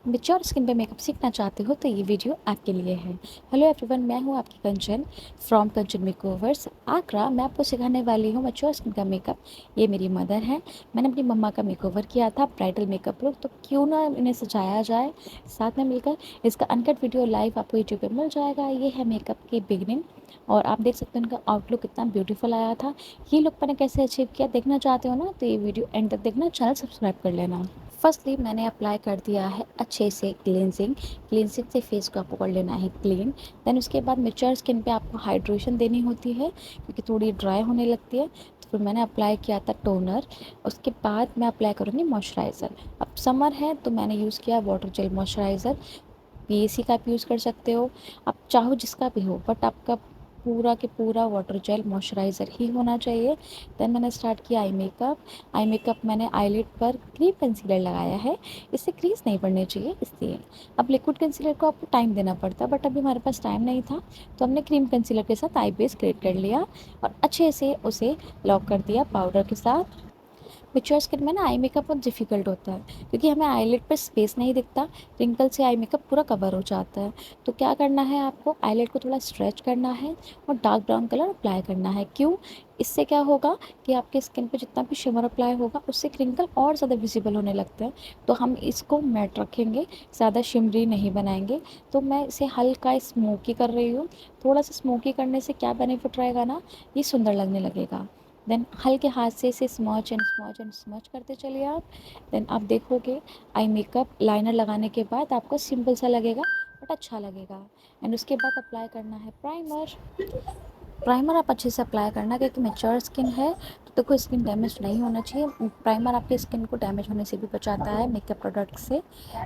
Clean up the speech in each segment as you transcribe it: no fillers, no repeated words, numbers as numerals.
Mature skin पे makeup सीखना चाहते हो तो ये वीडियो आपके लिए है। हेलो एवरीवन, मैं हूँ आपकी कंचन फ्रॉम कंचन मेकओवर्स आगरा। मैं आपको सिखाने वाली हूँ मैच्योर स्किन का मेकअप। ये मेरी मदर है। मैंने अपनी मम्मा का मेकओवर किया था, ब्राइडल मेकअप लुक, तो क्यों ना इन्हें सजाया जाए साथ में मिलकर। इसका अनकट वीडियो लाइव आपको यूट्यूब पर मिल जाएगा। ये है मेकअप की बिगनिंग और आप देख सकते हो इनका आउटलुक कितना ब्यूटीफुल आया था। ये लुक मैंने कैसे अचीव किया देखना चाहते हो ना, तो ये वीडियो एंड तक देखना, चैनल सब्सक्राइब कर लेना। फर्स्टली मैंने अप्लाई कर दिया है अच्छे से क्लींजिंग से फेस को आपको कर लेना है क्लीन। देन उसके बाद मेच्योर स्किन पे आपको हाइड्रेशन देनी होती है क्योंकि थोड़ी ड्राई होने लगती है। तो फिर मैंने अप्लाई किया था टोनर। उसके बाद मैं अप्लाई करूँगी मॉइस्चराइज़र। अब समर है तो मैंने यूज़ किया वाटर जेल मॉइस्चराइज़र। पीएसी का आप यूज़ कर सकते हो, आप चाहो जिसका भी हो, बट आपका पूरा के पूरा वाटर जेल मॉइस्चराइज़र ही होना चाहिए। देन मैंने स्टार्ट किया आई मेकअप मैंने आईलिड पर क्रीम कंसीलर लगाया है। इससे क्रीज नहीं पड़नी चाहिए इसलिए। अब लिक्विड कंसीलर को आपको टाइम देना पड़ता है, बट अभी हमारे पास टाइम नहीं था तो हमने क्रीम कंसीलर के साथ आई बेस क्रिएट कर लिया और अच्छे से उसे लॉक कर दिया पाउडर के साथ। मैच्योर स्किन में ना आई मेकअप बहुत डिफ़िकल्ट होता है क्योंकि हमें आईलिड पर स्पेस नहीं दिखता। रिंकल से आई मेकअप पूरा कवर हो जाता है। तो क्या करना है, आपको आईलिड को थोड़ा स्ट्रेच करना है और डार्क ब्राउन कलर अप्लाई करना है। क्यों? इससे क्या होगा कि आपके स्किन पे जितना भी शिमर अप्लाई होगा उससे क्रिंकल और ज़्यादा विजिबल होने लगते हैं। तो हम इसको मैट रखेंगे, ज़्यादा शिमरी नहीं बनाएंगे। तो मैं इसे हल्का स्मोकी कर रही हूँ। थोड़ा सा स्मोकी करने से क्या बेनिफिट रहेगा ना, ये सुंदर लगने लगेगा। देन हल्के हाथ से इसे स्मॉच करते चलिए आप। देन आप देखोगे आई मेकअप लाइनर लगाने के बाद आपको सिंपल सा लगेगा बट अच्छा लगेगा। एंड उसके बाद अप्लाई करना है प्राइमर। प्राइमर आप अच्छे से अप्लाई करना क्योंकि मैच्योर स्किन है तो देखो स्किन डैमेज नहीं होना चाहिए। प्राइमर आपकी स्किन को डैमेज होने से भी बचाता है मेकअप प्रोडक्ट से।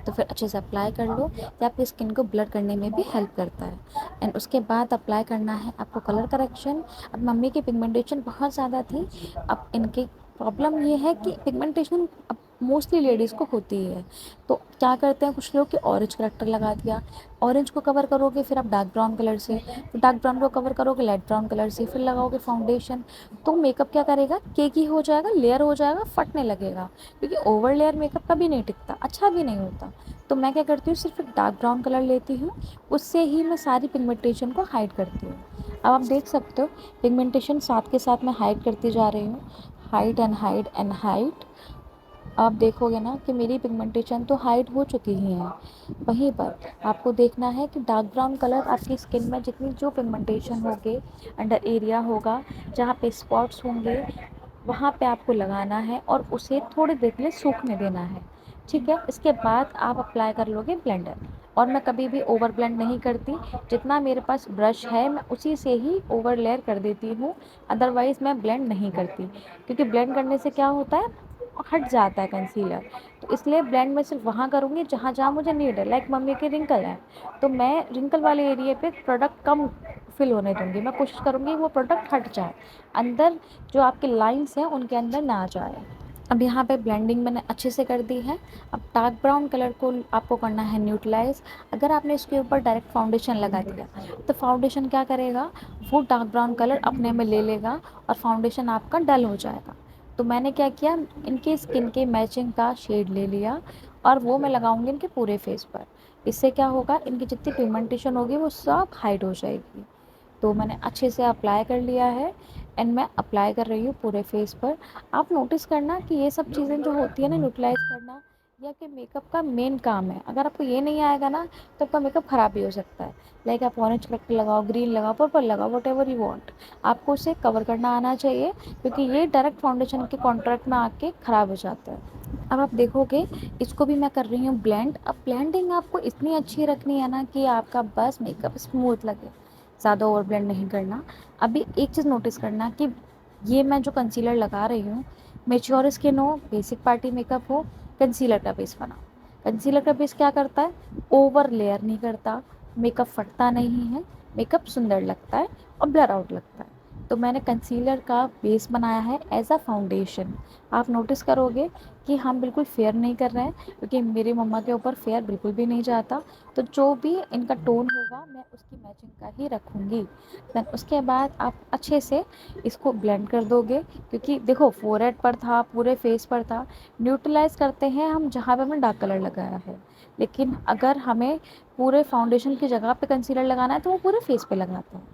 तो फिर अच्छे से अप्लाई कर लो, ये आपकी स्किन को ब्लर करने में भी हेल्प करता है। एंड उसके बाद अप्लाई करना है आपको कलर करेक्शन। अब मम्मी की पिगमेंटेशन बहुत ज़्यादा थी। अब इनकी प्रॉब्लम ये है कि पिगमेंटेशन अब मोस्टली लेडीज़ को होती है। तो क्या करते हैं कुछ लोग कि ऑरेंज करेक्टर लगा दिया। ऑरेंज को कवर करोगे फिर आप डार्क ब्राउन कलर से, फिर डार्क ब्राउन को कवर करोगे लाइट ब्राउन कलर से, फिर लगाओगे फाउंडेशन। तो मेकअप क्या करेगा, केकी हो जाएगा, लेयर हो जाएगा, फटने लगेगा क्योंकि ओवर लेयर मेकअप कभी नहीं टिकता, अच्छा भी नहीं होता। तो मैं क्या करती हूँ, सिर्फ एक डार्क ब्राउन कलर लेती हूँ, उससे ही मैं सारी पिगमेंटेशन को हाइड करती हूँ। अब आप देख सकते हो पिगमेंटेशन साथ के साथ मैं हाइड करती जा रही हूँ, hide and hide and hide. आप देखोगे ना कि मेरी पिगमेंटेशन तो हाइड हो चुकी ही है। वहीं पर आपको देखना है कि डार्क ब्राउन कलर आपकी स्किन में जितनी जो पिगमेंटेशन होगी, अंडर एरिया होगा, जहाँ पे स्पॉट्स होंगे, वहाँ पे आपको लगाना है और उसे थोड़ी देर के लिए सूखने देना है। ठीक है, इसके बाद आप अप्लाई कर लोगे ब्लेंडर। और मैं कभी भी ओवर ब्लेंड नहीं करती, जितना मेरे पास ब्रश है मैं उसी से ही ओवर लेयर कर देती हूँ। अदरवाइज़ मैं ब्लेंड नहीं करती क्योंकि ब्लेंड करने से क्या होता है, हट जाता है कंसीलर। तो इसलिए ब्लेंड मैं सिर्फ वहाँ करूँगी जहाँ जहाँ मुझे नीड है। लाइक मम्मी के रिंकल है तो मैं रिंकल वाले एरिया पे प्रोडक्ट कम फिल होने दूँगी। मैं कोशिश करूँगी वो प्रोडक्ट हट जाए, अंदर जो आपके लाइंस हैं उनके अंदर ना जाए। अब यहाँ पे ब्लेंडिंग मैंने अच्छे से कर दी है। अब डार्क ब्राउन कलर को आपको करना है न्यूट्रलाइज। अगर आपने इसके ऊपर डायरेक्ट फाउंडेशन लगा दिया तो फाउंडेशन क्या करेगा, वो डार्क ब्राउन कलर अपने में ले लेगा और फाउंडेशन आपका डल हो जाएगा। तो मैंने क्या किया, इनके स्किन के मैचिंग का शेड ले लिया और वो मैं लगाऊंगी इनके पूरे फेस पर। इससे क्या होगा, इनकी जितनी पिगमेंटेशन होगी वो सब हाइड हो जाएगी। तो मैंने अच्छे से अप्लाई कर लिया है एंड मैं अप्लाई कर रही हूँ पूरे फेस पर। आप नोटिस करना कि ये सब चीज़ें जो होती है ना, न्यूट्रलाइज करना, ये आपके मेकअप का मेन काम है। अगर आपको ये नहीं आएगा ना तो आपका मेकअप ख़राब भी हो सकता है। लाइक आप ऑरेंज कलर लगाओ, ग्रीन लगाओ, पर्पल लगाओ, वट एवर यू वॉन्ट, आपको उसे कवर करना आना चाहिए क्योंकि ये डायरेक्ट फाउंडेशन के कॉन्ट्रैक्ट में आके ख़राब हो जाता है। अब आप देखोगे इसको भी मैं कर रही हूँ ब्लेंड। अब ब्लेंडिंग आपको इतनी अच्छी रखनी है ना कि आपका बस मेकअप स्मूथ लगे, ज़्यादा ओवर ब्लेंड नहीं करना। अभी एक चीज़ नोटिस करना कि ये मैं जो कंसीलर लगा रही हूँ, मेच्योर स्किन हो, बेसिक पार्टी मेकअप हो, कंसीलर का बेस बनाओ। कंसीलर का बेस क्या करता है, ओवर लेयर नहीं करता, मेकअप फटता नहीं है, मेकअप सुंदर लगता है और ब्लर आउट लगता है। तो मैंने कंसीलर का बेस बनाया है एज अ फाउंडेशन। आप नोटिस करोगे कि हम बिल्कुल फेयर नहीं कर रहे हैं क्योंकि मेरी मम्मा के ऊपर फेयर बिल्कुल भी नहीं जाता। तो जो भी इनका टोन होगा मैं उसकी मैचिंग का ही रखूँगी। देन उसके बाद आप अच्छे से इसको ब्लेंड कर दोगे क्योंकि देखो फोरहेड पर था, पूरे फेस पर था। न्यूट्रलाइज करते हैं हम जहाँ पे हमने डार्क कलर लगाया है। लेकिन अगर हमें पूरे फाउंडेशन की जगह पे कंसीलर लगाना है तो वो पूरे फेस पे लगाते हैं।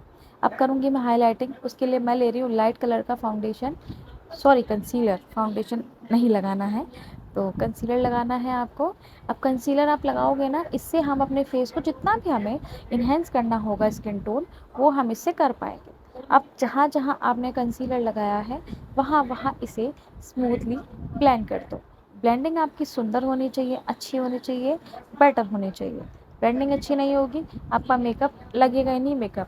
अब करूँगी मैं हाइलाइटिंग, उसके लिए मैं ले रही हूँ लाइट कलर का फाउंडेशन, सॉरी कंसीलर, फाउंडेशन नहीं लगाना है, तो कंसीलर लगाना है आपको। अब कंसीलर आप लगाओगे ना, इससे हम अपने फेस को जितना भी हमें इन्हेंस करना होगा स्किन टोन, वो हम इससे कर पाएंगे। अब जहाँ जहाँ आपने कंसीलर लगाया है वहाँ वहाँ इसे स्मूथली ब्लेंड कर दो। ब्लेंडिंग आपकी सुंदर होनी चाहिए, अच्छी होनी चाहिए, बेटर होनी चाहिए। ब्लेंडिंग अच्छी नहीं होगी, आपका मेकअप लगेगा ही नहीं, मेकअप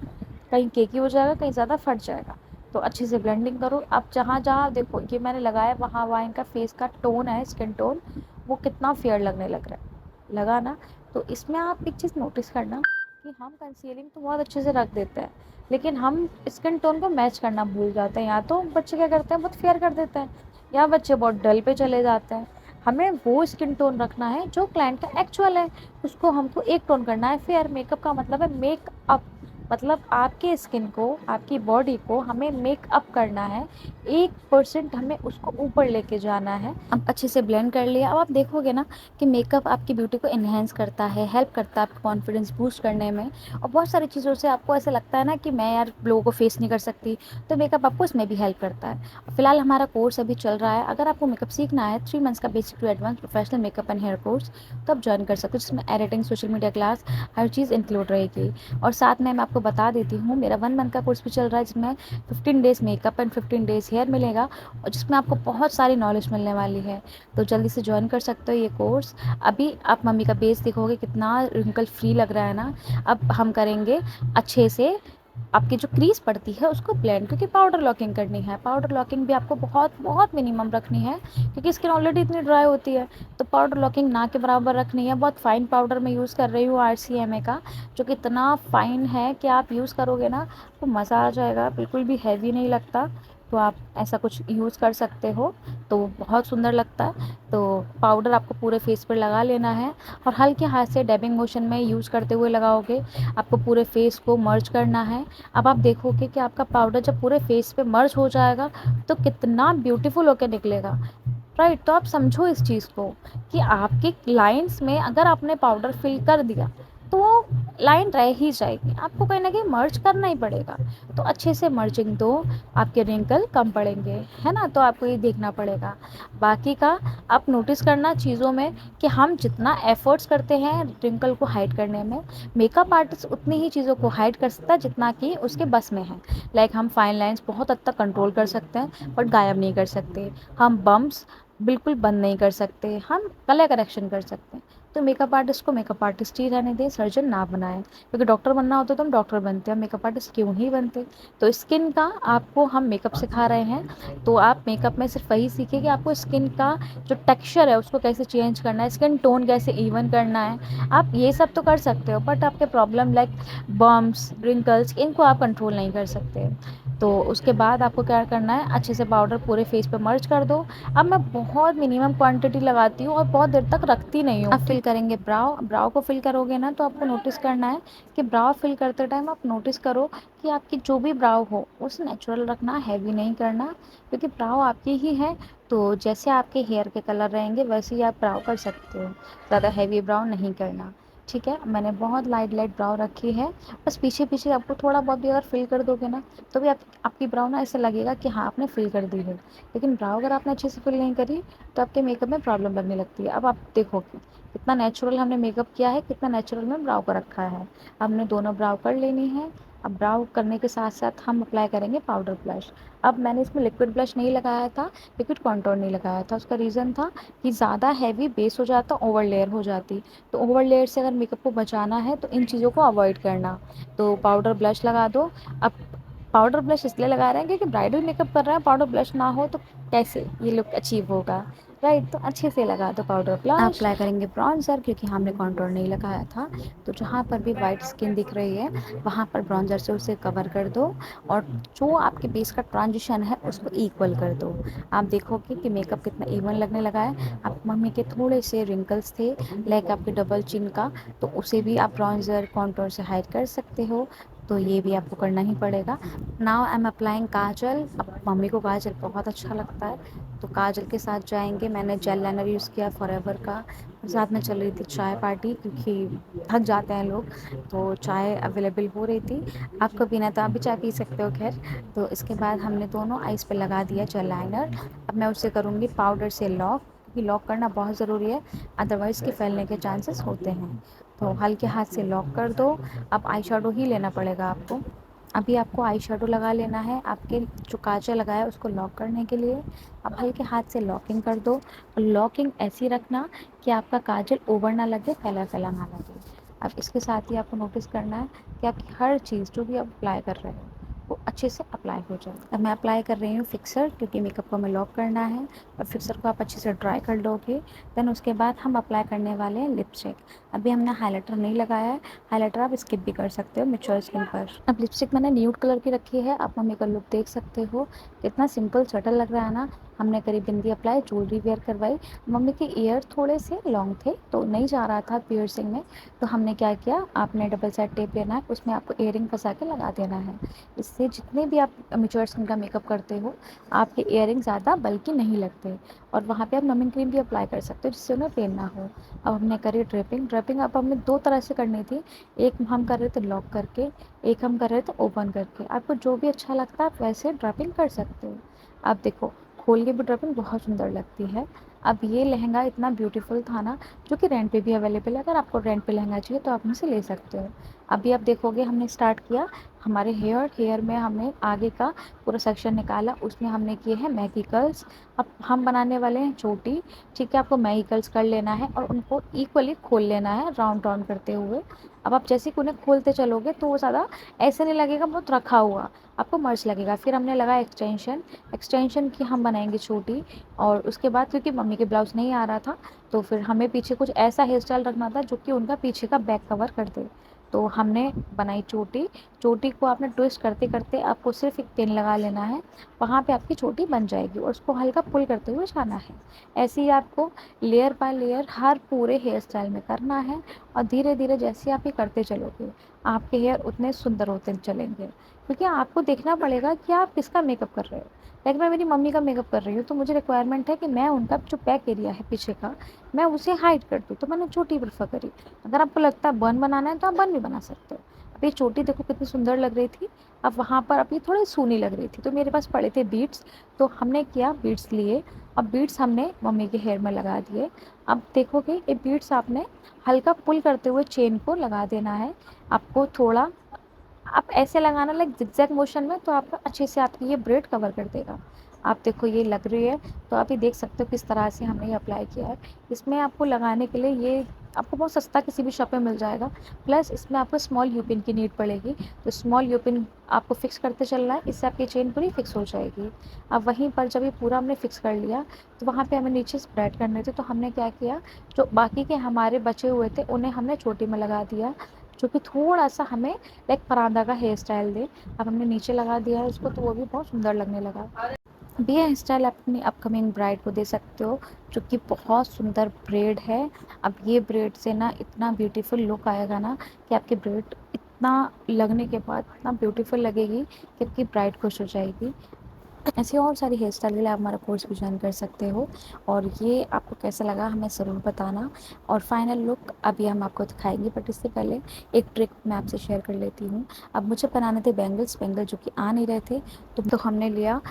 कहीं केकी हो जाएगा, कहीं ज़्यादा फट जाएगा। तो अच्छे से ब्लेंडिंग करो। अब जहाँ जहाँ देखो ये मैंने लगाया, वहाँ वहाँ इनका फेस का टोन है, स्किन टोन, वो कितना फेयर लगने लग रहा है, लगा ना। तो इसमें आप एक चीज़ नोटिस करना कि हम कंसीलिंग तो बहुत अच्छे से रख देते हैं, लेकिन हम स्किन टोन को मैच करना भूल जाते हैं। या तो बच्चे क्या करते हैं, बहुत फेयर कर देते हैं, या बच्चे बहुत डल पे चले जाते हैं। हमें वो स्किन टोन रखना है जो क्लाइंट का एक्चुअल है, उसको हमको एक टोन करना है फेयर। मेकअप का मतलब है मेकअप, मतलब आपके स्किन को, आपकी बॉडी को हमें मेकअप करना है, 1% हमें उसको ऊपर लेके जाना है। अब अच्छे से ब्लेंड कर लिया। अब आप देखोगे ना कि मेकअप आपकी ब्यूटी को इन्हेंस करता है, हेल्प करता है आपको कॉन्फिडेंस बूस्ट करने में, और बहुत सारी चीज़ों से आपको ऐसा लगता है ना कि मैं यार लोगों को फेस नहीं कर सकती, तो मेकअप आपको इसमें भी हेल्प करता है। फिलहाल हमारा कोर्स अभी चल रहा है, अगर आपको मेकअप सीखना है 3 मंथ्स का basic to advance professional makeup and hair course, तो आप ज्वाइन कर सकते हो, जिसमें एडिटिंग, सोशल मीडिया क्लास, हर चीज़ इंक्लूड रहेगी। और साथ में मैं आपको बता देती हूँ, मेरा 1 मंथ का कोर्स भी चल रहा है, जिसमें 15 days makeup and 15 days hair मिलेगा, और जिसमें आपको बहुत सारी नॉलेज मिलने वाली है। तो जल्दी से ज्वाइन कर सकते हो ये कोर्स। अभी आप मम्मी का बेस देखोगे कितना रिंकल फ्री लग रहा है ना। अब हम करेंगे अच्छे से आपकी जो क्रीज पड़ती है उसको ब्लेंड, क्योंकि पाउडर लॉकिंग करनी है। पाउडर लॉकिंग भी आपको बहुत बहुत मिनिमम रखनी है, क्योंकि स्किन ऑलरेडी इतनी ड्राई होती है, तो पाउडर लॉकिंग ना के बराबर रखनी है। बहुत फाइन पाउडर मैं यूज़ कर रही हूँ RCMA का, जो कि इतना फाइन है कि आप यूज़ करोगे ना तो मज़ा आ जाएगा, बिल्कुल भी हैवी नहीं लगता। तो आप ऐसा कुछ यूज़ कर सकते हो, तो बहुत सुंदर लगता है। तो पाउडर आपको पूरे फेस पर लगा लेना है, और हल्के हाथ से डैबिंग मोशन में यूज़ करते हुए लगाओगे। आपको पूरे फेस को मर्ज करना है। अब आप देखोगे कि आपका पाउडर जब पूरे फेस पे मर्ज हो जाएगा तो कितना ब्यूटीफुल होकर निकलेगा, राइट। तो आप समझो इस चीज़ को कि आपके लाइंस में अगर आपने पाउडर फिल कर दिया तो वो लाइन रह ही जाएगी, आपको कहीं ना कहीं मर्ज करना ही पड़ेगा। तो अच्छे से मर्जिंग दो, आपके रिंकल कम पड़ेंगे, है ना। तो आपको ये देखना पड़ेगा। बाकी का आप नोटिस करना चीज़ों में कि हम जितना एफर्ट्स करते हैं रिंकल को हाइड करने में, मेकअप आर्टिस्ट उतनी ही चीज़ों को हाइड कर सकता है जितना कि उसके बस में है। लाइक हम फाइन लाइंस बहुत हद तक कंट्रोल कर सकते हैं, बट गायब नहीं कर सकते। हम बम्प्स बिल्कुल बंद नहीं कर सकते, हम कलर करेक्शन कर सकते हैं। तो मेकअप आर्टिस्ट को मेकअप आर्टिस्ट ही रहने दें, सर्जन ना बनाएं, क्योंकि डॉक्टर बनना होता तो हम डॉक्टर बनते हैं, मेकअप आर्टिस्ट क्यों ही बनते। तो स्किन का आपको हम मेकअप सिखा रहे हैं, तो आप मेकअप में सिर्फ वही सीखिए कि आपको स्किन का जो टेक्सचर है उसको कैसे चेंज करना है, स्किन टोन कैसे इवन करना है। आप ये सब तो कर सकते हो, बट आपके प्रॉब्लम लाइक बम्प्स, रिंकल्स, इनको आप कंट्रोल नहीं कर सकते। तो उसके बाद आपको क्या करना है, अच्छे से पाउडर पूरे फेस पे मर्ज कर दो। अब मैं बहुत मिनिमम क्वांटिटी लगाती हूँ और बहुत देर तक रखती नहीं हूँ। अब फिल करेंगे ब्राउ। ब्राउ को फिल करोगे ना तो आपको नोटिस करना है कि ब्राउ फिल करते टाइम आप नोटिस करो कि आपकी जो भी ब्राउ हो उसे नेचुरल रखना, हैवी नहीं करना, क्योंकि ब्राउ आपकी ही है। तो जैसे आपके हेयर के कलर रहेंगे वैसे ही आप ब्राउ कर सकते हो, ज़्यादा हैवी ब्राउ नहीं करना, ठीक है। मैंने बहुत लाइट लाइट ब्राउ रखी है, बस पीछे पीछे आपको थोड़ा बहुत भी अगर फिल कर दोगे ना तो भी आपकी ब्राउ ना ऐसा लगेगा कि हाँ आपने फिल कर दी है। लेकिन ब्राउ अगर आपने अच्छे से फिल नहीं करी तो आपके मेकअप में प्रॉब्लम लगने लगती है। अब आप देखो कि कितना नेचुरल हमने मेकअप किया है, कितना नेचुरल में ब्राउ को रखा है। हमने दोनों ब्राउ कर लेनी है। अब ब्राउ करने के साथ साथ हम अप्लाई करेंगे पाउडर ब्लश। अब मैंने इसमें लिक्विड ब्लश नहीं लगाया था, लिक्विड कॉन्टोर नहीं लगाया था। उसका रीज़न था कि ज़्यादा हैवी बेस हो जाता, ओवर लेयर हो जाती। तो ओवर लेयर से अगर मेकअप को बचाना है तो इन चीज़ों को अवॉइड करना। तो पाउडर ब्लश लगा दो। अब पाउडर ब्लश इसलिए लगा रहे हैं क्योंकि ब्राइडल मेकअप कर रहे हैं, पाउडर ब्लश ना हो तो कैसे ये लुक अचीव होगा, राइट। तो अच्छे से लगा दो पाउडर ब्लश। अप्लाई करेंगे ब्रॉन्जर, क्योंकि हमने कॉन्टोर नहीं लगाया था, तो जहाँ पर भी वाइट स्किन दिख रही है वहाँ पर ब्रॉन्जर से उसे कवर कर दो, और जो आपके बेस का ट्रांजिशन है उसको इक्वल कर दो। आप देखोगे कि मेकअप कितना इवन लगने लगा है। आप मम्मी के थोड़े से रिंकल्स थे लाइक आपके डबल चिन का, तो उसे भी आप ब्रॉन्जर कॉन्टोर से हाइड कर सकते हो। तो ये भी आपको करना ही पड़ेगा। नाउ आई एम अप्लाइंग काजल। अब मम्मी को काजल बहुत अच्छा लगता है, तो काजल के साथ जाएंगे। मैंने जेल लाइनर यूज़ किया फॉरएवर का, और साथ में चल रही थी चाय पार्टी, क्योंकि थक जाते हैं लोग, तो चाय अवेलेबल हो रही थी। आपको पीना है तो आप भी चाय पी सकते हो, खैर। तो इसके बाद हमने दोनों आइज़ पे लगा दिया जेल लाइनर। अब मैं उसे करूँगी पाउडर से लॉक, क्योंकि लॉक करना बहुत ज़रूरी है, अदरवाइज़ के फैलने के चांसेस होते हैं। तो हल्के हाथ से लॉक कर दो। अब आई शेडो ही लेना पड़ेगा आपको। अभी आपको आई शेडो लगा लेना है आपके जो काजल लगाया उसको लॉक करने के लिए। अब हल्के हाथ से लॉकिंग कर दो, और लॉकिंग ऐसी रखना कि आपका काजल ओवर ना लगे, फैला फैला ना लगे। अब इसके साथ ही आपको नोटिस करना है कि आपकी हर चीज़ जो भी आप अप्लाई कर रहे हो वो अच्छे से अप्लाई हो जाए। अब मैं अप्लाई कर रही हूँ फिक्सर, क्योंकि मेकअप को हमें लॉक करना है, और फिक्सर को आप अच्छे से ड्राई कर लोगे। देन उसके बाद हम अप्लाई करने वाले हैं लिपस्टिक। अभी हमने हाइलाइटर नहीं लगाया है, हाइलाइटर आप स्किप भी कर सकते हो मैच्योर स्किन पर। अब लिपस्टिक मैंने न्यूड कलर की रखी है, आप मम्मी का लुक देख सकते हो, कितना सिंपल सटल लग रहा है ना। हमने करी बिंदी अप्लाई, ज्वेलरी वेयर करवाई। मम्मी के ईयर थोड़े से लॉन्ग थे तो नहीं जा रहा था पियर्सिंग में, तो हमने क्या किया, आपने डबल साइड टेप लेना है, उसमें आपको इयरिंग फंसा के लगा देना है। इससे जितने भी आप मैच्योर स्किन का मेकअप करते हो, आपके इयरिंग ज़्यादा बल्कि नहीं लगते। और वहाँ पे आप नमिंग क्रीम भी अप्लाई कर सकते हो, जिससे उन्हें पेन ना हो। अब हमने करी ड्रेपिंग। ड्रेपिंग अब हमें दो तरह से करनी थी, एक हम कर रहे थे लॉक करके, एक हम कर रहे थे ओपन करके। आपको जो भी अच्छा लगता है आप वैसे ड्रेपिंग कर सकते हो। अब देखो, खोल के भी ड्रेपिंग बहुत सुंदर लगती है। अब ये लहंगा इतना ब्यूटीफुल था ना, जो कि रेंट पे भी अवेलेबल है। अगर आपको रेंट पे लहंगा चाहिए तो आप मुझसे ले सकते हो। अभी आप देखोगे हमने स्टार्ट किया हमारे हेयर में हमने आगे का पूरा सेक्शन निकाला, उसमें हमने किए हैं मैगी कर्ल्स। अब हम बनाने वाले हैं चोटी। ठीक है, आपको मैगी कर्ल्स कर लेना है और उनको इक्वली खोल लेना है राउंड राउंड करते हुए। अब आप जैसे कि उन्हें खोलते चलोगे तो वो ज़्यादा ऐसे नहीं लगेगा बहुत रखा हुआ, आपको मर्च लगेगा। फिर हमने लगाया एक्सटेंशन। एक्सटेंशन की हम बनाएंगे छोटी। और उसके बाद क्योंकि मम्मी के ब्लाउज नहीं आ रहा था, तो फिर हमें पीछे कुछ ऐसा हेयर स्टाइल रखना था जो कि उनका पीछे का बैक कवर कर दे। तो हमने बनाई चोटी। चोटी को आपने ट्विस्ट करते करते आपको सिर्फ एक पिन लगा लेना है, वहाँ पे आपकी चोटी बन जाएगी, और उसको हल्का पुल करते हुए जाना है। ऐसे ही आपको लेयर बाय लेयर हर पूरे हेयर स्टाइल में करना है। और धीरे धीरे जैसे आप ये करते चलोगे, आपके हेयर उतने सुंदर होते चलेंगे, क्योंकि आपको देखना पड़ेगा कि आप किसका मेकअप कर रहे हो। लाइक मैं मेरी मम्मी का मेकअप कर रही हूँ, तो मुझे रिक्वायरमेंट है कि मैं उनका जो बैक एरिया है पीछे का, मैं उसे हाइड कर दूँ, तो मैंने चोटी प्रेफर करी। अगर आपको लगता है बन बनाना है तो आप बन भी बना सकते हो। अब ये चोटी देखो कितनी सुंदर लग रही थी। अब वहाँ पर अभी थोड़ी सूनी लग रही थी, तो मेरे पास पड़े थे बीड्स, तो हमने किया बीड्स लिए। अब बीड्स हमने मम्मी के हेयर में लगा दिए। अब देखोगे ये बीड्स आपने हल्का पुल करते हुए चेन को लगा देना है। आपको थोड़ा आप ऐसे लगाना लाइक जिगजैग मोशन में, तो आपका अच्छे से आपकी ये ब्रेड कवर कर देगा। आप देखो ये लग रही है, तो आप ये देख सकते हो किस तरह से हमने ये अप्लाई किया है। इसमें आपको लगाने के लिए ये आपको बहुत सस्ता किसी भी शॉप में मिल जाएगा। प्लस इसमें आपको स्मॉल यू पिन की नीड पड़ेगी, तो स्मॉल यू पिन आपको फिक्स करते चलना है, इससे आपकी चेन पूरी फिक्स हो जाएगी। अब वहीं पर जब ये पूरा हमने फिक्स कर लिया, तो वहाँ पे हमें नीचे स्प्रेड करने थे, तो हमने क्या किया, जो बाकी के हमारे बचे हुए थे उन्हें हमने चोटी में लगा दिया, जो कि थोड़ा सा हमें लाइक परांदा का हेयर स्टाइल दे। अब हमने नीचे लगा दिया है उसको, तो वो भी बहुत सुंदर लगने लगा। अब ये हेयर स्टाइल आप अपनी अपकमिंग ब्राइड को दे सकते हो, जो कि बहुत सुंदर ब्रेड है। अब ये ब्रेड से ना इतना ब्यूटीफुल लुक आएगा ना, कि आपकी ब्रेड इतना लगने के बाद इतना ब्यूटीफुल लगेगी कि आपकी ब्राइड खुश हो जाएगी। ऐसे और सारी हेयर स्टाइल के लिए आप हमारा कोर्स भी ज्वाइन कर सकते हो। और ये आपको कैसा लगा हमें ज़रूर बताना। और फाइनल लुक अभी हम आपको दिखाएंगे, बट इससे पहले एक ट्रिक मैं आपसे शेयर कर लेती हूँ। अब मुझे बनाने थे बैंगल्स, बैंगल जो कि आ नहीं रहे थे, तो हमने लिया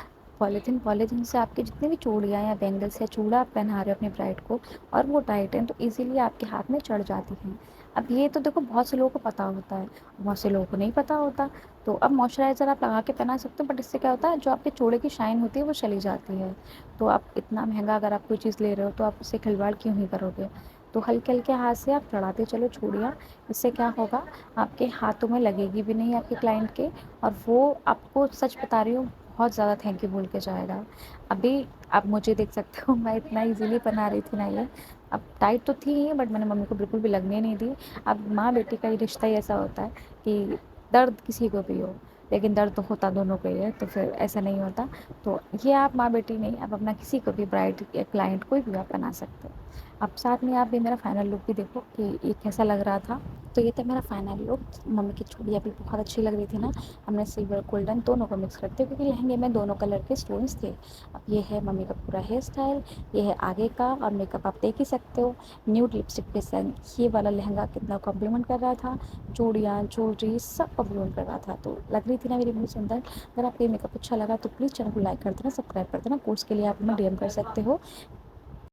पॉलीथीन। पॉलीथीन से आपकी जितनी भी चूड़ियाँ या बैंगल्स या चूड़ा आप पहना रहे हो अपनी ब्राइड को, और वो टाइट है, तो इजीली आपके हाथ में चढ़ जाती हैं। अब ये तो देखो बहुत से लोगों को पता होता है, बहुत से लोगों को नहीं पता होता। तो अब मॉइस्चराइज़र आप लगा के पहना सकते हो, बट इससे क्या होता है, जो आपके चूड़े की शाइन होती है वो चली जाती है। तो आप इतना महंगा अगर आप कोई चीज़ ले रहे हो, तो आप उससे खिलवाड़ क्यों ही करोगे। तो हल्के हल्के हाथ से आप चढ़ाते चलो चूड़ियाँ। इससे क्या होगा, आपके हाथों में लगेगी भी नहीं आपके क्लाइंट के, और वो आपको सच बता रही हूँ बहुत ज़्यादा थैंक यू बोल के जाएगा। अभी आप मुझे देख सकते हो, मैं इतना ईज़िली बना रही थी ना ये। अब टाइट तो थी ही, बट मैंने मम्मी को बिल्कुल भी लगने नहीं दी। अब माँ बेटी का ही रिश्ता ही ऐसा होता है कि दर्द किसी को भी हो, लेकिन दर्द तो होता दोनों को ही है, तो फिर ऐसा नहीं होता। तो ये आप माँ बेटी नहीं, आप अपना किसी को भी ब्राइड या क्लाइंट कोई भी आप बना सकते हो। अब साथ में आप भी मेरा फाइनल लुक भी देखो कि ये कैसा लग रहा था। तो ये था मेरा फाइनल लुक। मम्मी की चूड़ियाँ भी बहुत अच्छी लग रही थी ना, हमने सिल्वर गोल्डन दोनों को मिक्स करते क्योंकि लहंगे में दोनों कलर के स्टोन्स थे। अब ये है मम्मी का पूरा हेयर स्टाइल, ये है आगे का, और मेकअप आप देख ही सकते हो। न्यूड लिपस्टिक के साथ ये वाला लहंगा कितना कॉम्प्लीमेंट कर रहा था, चूड़ियाँ ज्वेलरी सब कॉम्प्लीमेंट कर रहा था, तो लग रही थी ना मेरी बहुत सुंदर। अगर आपको ये मेकअप अच्छा लगा तो प्लीज़ चैनल को लाइक कर देना, सब्सक्राइब कर देना। कोर्स के लिए आप हमें DM कर सकते हो।